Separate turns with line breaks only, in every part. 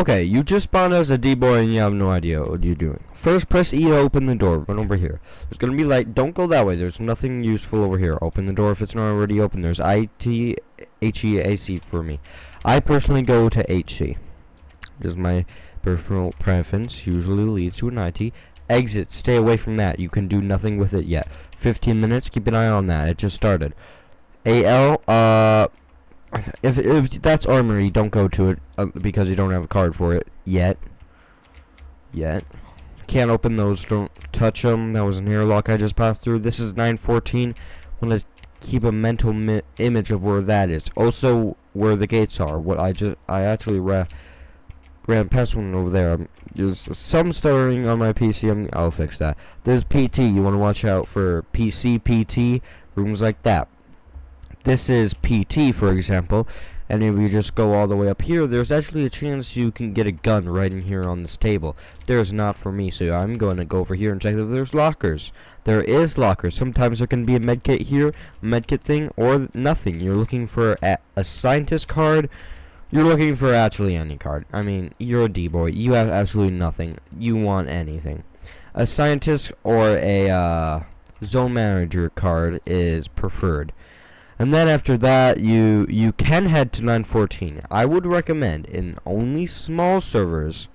Okay, you just spawned as a D-boy and you have no idea what you're doing. First, press E to open the door. Run over here. There's gonna be light. Don't go that way. There's nothing useful over here. Open the door if it's not already open. There's I-T-H-E-A-C for me. I personally go to H-C. This is my personal preference. Usually leads to an I-T. Exit. Stay away from that. You can do nothing with it yet. 15 minutes. Keep an eye on that. It just started. A-L, if that's armory, don't go to it because you don't have a card for it yet. Can't open those. Don't touch them. That was an airlock I just passed through. This is 914. I'm gonna keep a mental image of where that is. Also, where the gates are. I actually ran past one over there. There's some stuttering on my PC. I'll fix that. There's PT. You want to watch out for PC, PT, rooms like that. This is PT, for example, and if you just go all the way up here, there's actually a chance you can get a gun right in here on this table. There's not for me, so I'm going to go over here and check if there's lockers. There is lockers. Sometimes there can be a medkit here, a medkit thing, or nothing. You're looking for a scientist card. You're looking for actually any card. I mean, you're a D-boy. You have absolutely nothing. You want anything. A scientist or a zone manager card is preferred. And then after that, you can head to 914. I would recommend, in only small servers,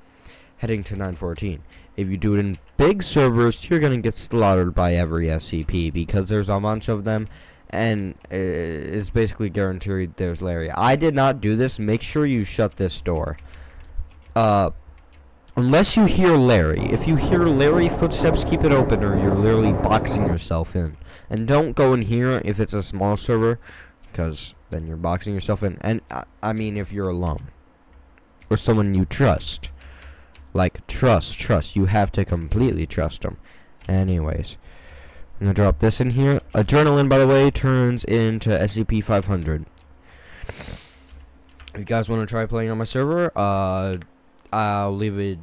heading to 914. If you do it in big servers, you're going to get slaughtered by every SCP because there's a bunch of them, and it's basically guaranteed there's Larry. I did not do this. Make sure you shut this door. Unless you hear Larry. If you hear Larry footsteps, keep it open or you're literally boxing yourself in. And don't go in here if it's a small server, because then you're boxing yourself in. And I mean if you're alone. Or someone you trust. Like, trust. You have to completely trust them. Anyways. I'm going to drop this in here. Adrenaline, by the way, turns into SCP-500. If you guys want to try playing on my server, I'll leave a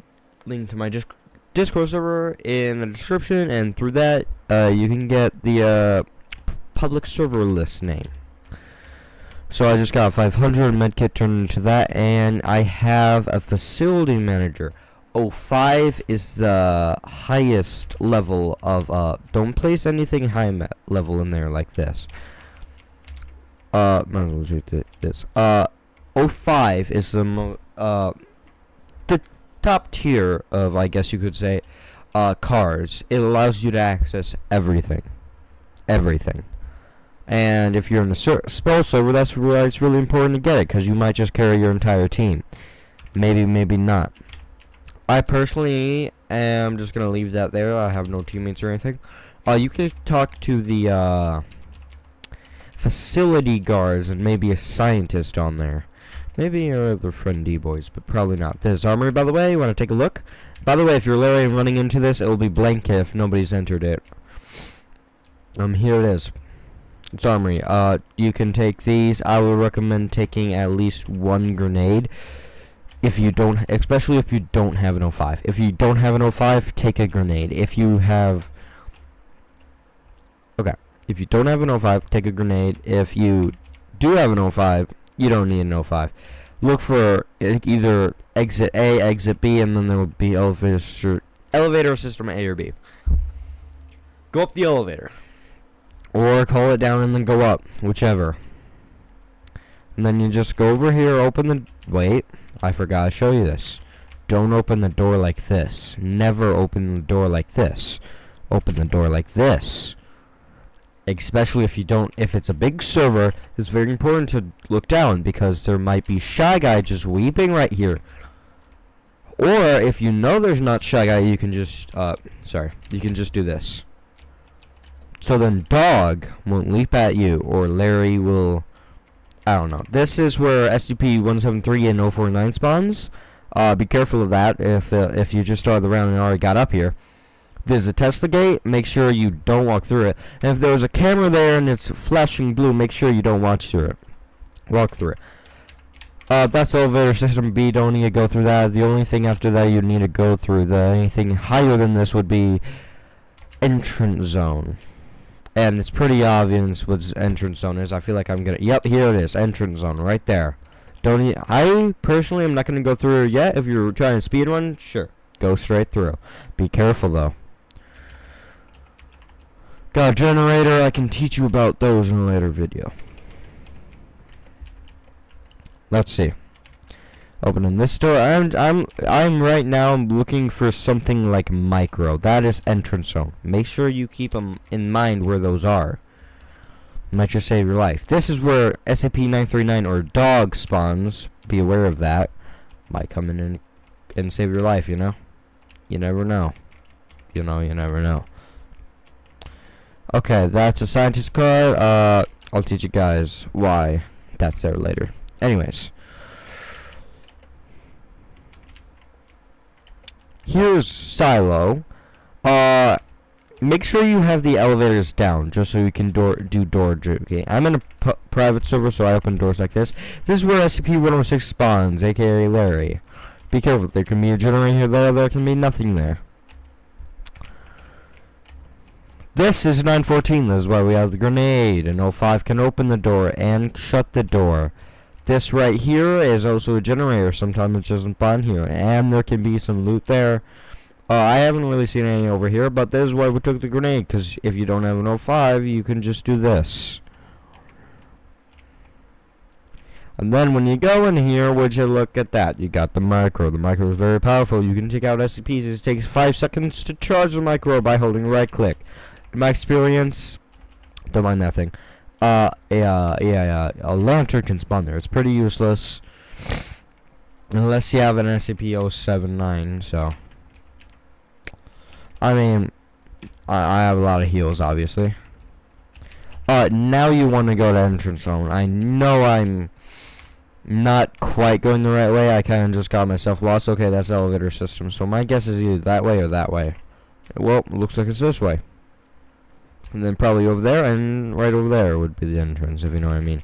link to my Discord server in the description, and through that, you can get the public server list name. So I just got 500 medkit turned into that, and I have a facility manager. 05 is the highest level of, don't place anything high level in there like this. Might as well do this. 05 is the top tier of, I guess you could say, cards. It allows you to access everything. And if you're in a spell server, that's why it's really important to get it, because you might just carry your entire team. Maybe not. I personally am just going to leave that there. I have no teammates or anything. You could talk to the facility guards and maybe a scientist on there. Maybe your other friend D-boys, but probably not. This is armory, by the way. You want to take a look? By the way, if you're Larry and running into this, it will be blank if nobody's entered it. Here it is. It's armory. You can take these. I would recommend taking at least one grenade. If you don't, especially if you don't have an 05. If you don't have an 05, take a grenade. If you have, okay. If you don't have an 05, take a grenade. If you do have an 05, you don't need an 05. Look for either exit A, exit B, and then there will be elevator system A or B. Go up the elevator. Or call it down and then go up, whichever. And then you just go over here, open the, wait, I forgot to show you this. Don't open the door like this. Never open the door like this. Open the door like this. Especially if it's a big server, it's very important to look down because there might be Shy Guy just weeping right here. Or if you know there's not Shy Guy, you can just, you can just do this. So then Dog won't leap at you, or Larry will, I don't know. This is where SCP-173 and 049 spawns. Be careful of that if you just started the round and already got up here. There's a Tesla gate. Make sure you don't walk through it. And if there's a camera there and it's flashing blue, make sure you don't walk through it. That's elevator system B. Don't need to go through that. The only thing after that you need to go through, anything higher than this would be entrance zone. And it's pretty obvious what entrance zone is. I feel like I'm gonna, yep, here it is, entrance zone right there. I personally am not going to go through it yet. If you're trying to speed run, sure, go straight through. Be careful though. Got a generator. I can teach you about those in a later video. Let's see. Opening this door. I'm right now looking for something like micro. That is entrance zone. Make sure you keep them in mind where those are. Might just save your life. This is where SCP-939 or dog spawns. Be aware of that. Might come in and save your life, you know? You never know. You never know. Okay, that's a scientist card. I'll teach you guys why that's there later. Anyways. Here's Silo. Make sure you have the elevators down, just so you can do door juking. I'm in a private server, so I open doors like this. This is where SCP-106 spawns, aka Larry. Be careful, there can be a generator there can be nothing there. This is 914, this is why we have the grenade, and 05 can open the door and shut the door. This right here is also a generator, sometimes it doesn't spawn here, and there can be some loot there. I haven't really seen any over here, but this is why we took the grenade, because if you don't have an 05, you can just do this. And then when you go in here, would you look at that? You got the micro. The micro is very powerful. You can take out SCPs. It takes 5 seconds to charge the micro by holding right click. In my experience, don't mind that thing. A lantern can spawn there. It's pretty useless. Unless you have an SCP-079, so. I mean, I have a lot of heals, obviously. Now you want to go to entrance zone. I know I'm not quite going the right way. I kind of just got myself lost. Okay, that's the elevator system. So my guess is either that way or that way. Well, it looks like it's this way. And then probably over there and right over there would be the entrance, if you know what I mean.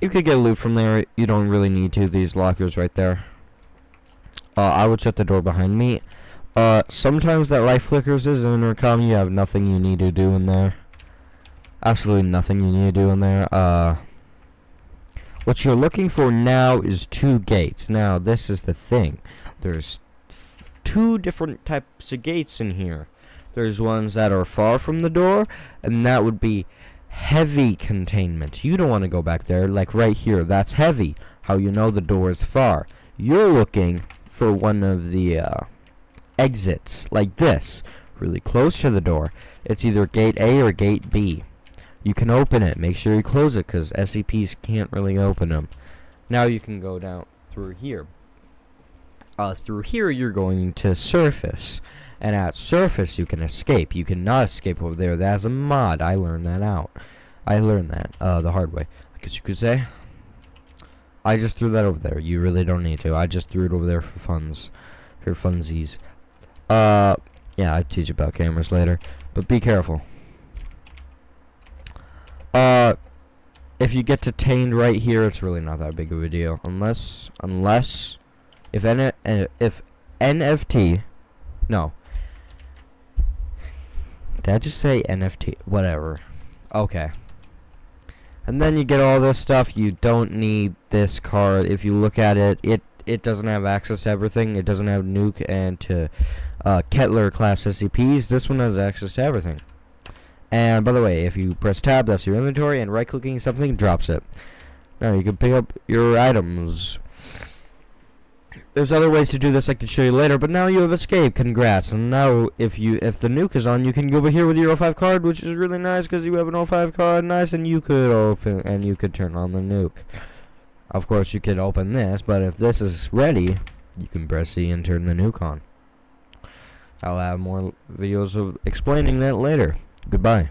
You could get loot from there. You don't really need to. These lockers right there. I would shut the door behind me. Sometimes that light flickers as an intercom. You have nothing you need to do in there. Absolutely nothing you need to do in there. What you're looking for now is 2 gates. Now, this is the thing. There's 2 different types of gates in here. There's ones that are far from the door, and that would be heavy containment. You don't want to go back there. Like right here, that's heavy. How you know the door is far. You're looking for one of the exits, like this, really close to the door. It's either gate A or gate B. You can open it. Make sure you close it, because SCPs can't really open them. Now you can go down through here. Through here you're going to surface, and at surface you can escape. You cannot escape over there. That's a mod. I learned that the hard way, I guess you could say. I just threw that over there. You really don't need to. I just threw it over there for funsies. Yeah, I'll teach you about cameras later, but be careful. If you get detained right here, it's really not that big of a deal, unless if NFT, no, did I just say NFT? Whatever. Okay. And then you get all this stuff. You don't need this card. If you look at it, it doesn't have access to everything. It doesn't have nuke and to Kettler class SCPs. This one has access to everything. And by the way, if you press tab, that's your inventory, and right clicking something drops it. Now you can pick up your items. There's other ways to do this I can show you later, but now you have escaped. Congrats. And now if the nuke is on, you can go over here with your 05 card, which is really nice because you have an 05 card. Nice, and you could open and you could turn on the nuke. Of course, you could open this, but if this is ready, you can press C and turn the nuke on. I'll have more videos of explaining that later. Goodbye.